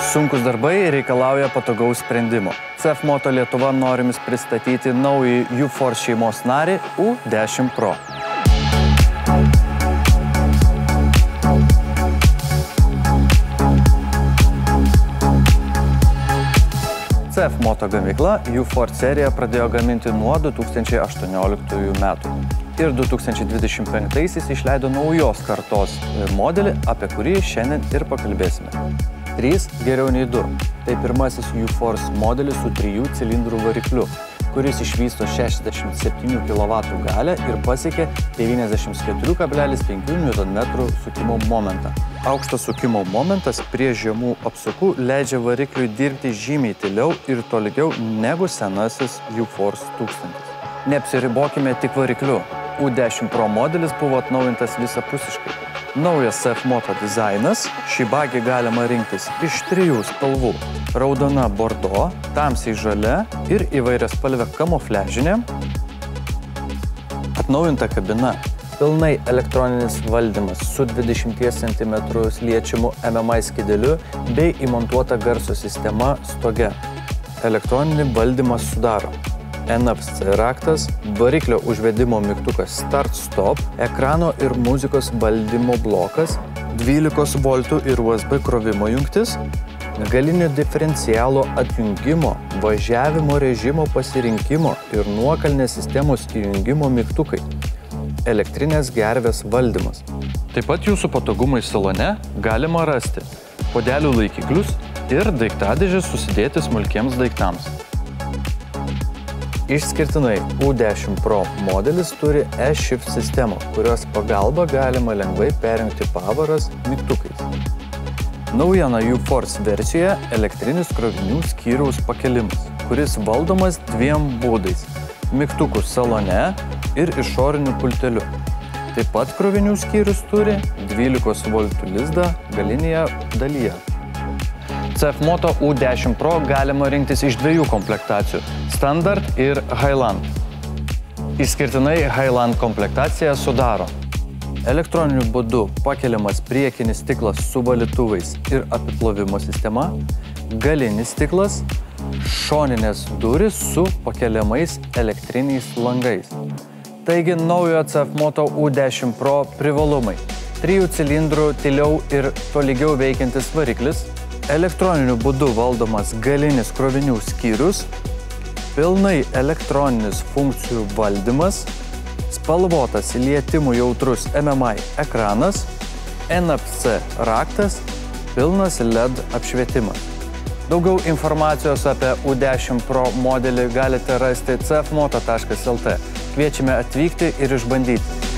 Sunkus darbai reikalauja patogaus sprendimo. CF Moto Lietuva norimis pristatyti naują U-Force šeimos narį U10 Pro. CF Moto gamykla U-Force seriją pradėjo gaminti nuo 2018 metų ir 2025-aisiais išleido naujos kartos modelį, apie kurį šiandien ir pakalbėsime. 3 geriau nei 2. Tai pirmasis U-Force modelis su 3 cilindrų varikliu, kuris išvysto 67 kW galią ir pasiekė 94,5 Nm sukimo momentą. Aukštas sukimo momentas prie žemų apsukų leidžia varikliui dirbti žymiai tyliau ir tolygiau negu senasis U-Force 1000. Neapsiribokime tik varikliu. U10 Pro modelis buvo atnaujintas visapusiškai. Naujas CF Moto dizainas, šį bagį galima rinktis iš 3 spalvų – raudona bordo, tamsiai žalia ir įvairiaspalvė kamufliažinė. Atnaujinta kabina, pilnai elektroninis valdymas su 20 cm liečiamu MMI skydeliu bei įmontuota garso sistema stoge. Elektroninį valdymą sudaro NFC raktas, variklio užvedimo mygtukas Start-Stop, ekrano ir muzikos valdymo blokas, 12 V ir USB krovimo jungtis, galinio diferencialo atjungimo, važiavimo režimo pasirinkimo ir nuokalnės sistemos įjungimo mygtukai, elektrinės gervės valdymas. Taip pat jūsų patogumai salone galima rasti puodelių laikiklius ir daiktadėžės susidėti smulkiems daiktams. Išskirtinai U10 Pro modelis turi E-Shift sistemą, kurios pagalba galima lengvai perjungti pavaras mygtukais. Naujiena U-Force versijoje elektrinis krovinių skyriaus pakelimas, kuris valdomas 2 būdais – mygtukų salone ir išoriniu pulteliu. Taip pat krovinių skyrius turi 12 V lizdą galinėje dalyje. CF Moto U10 Pro galima rinktis iš 2 komplektacijų – Standard ir Highland. Išskirtinai Highland komplektaciją sudaro elektroniniu būdu pakeliamas priekinis stiklas su valytuvais ir apiplovimo sistema, galinis stiklas, šoninės durys su pakeliamais elektriniais langais. Taigi naujojo CF Moto U10 Pro privalumai – 3 cilindrų tyliau ir tolygiau veikiantis variklis, elektroniniu būdu valdomas galinis krovinių skyrius, pilnai elektroninis funkcijų valdymas, spalvotas lietimų jautrus MMI ekranas, NFC raktas, pilnas LED apšvietimas. Daugiau informacijos apie U10 Pro modelį galite rasti cfmoto.lt. Kviečiame atvykti ir išbandyti.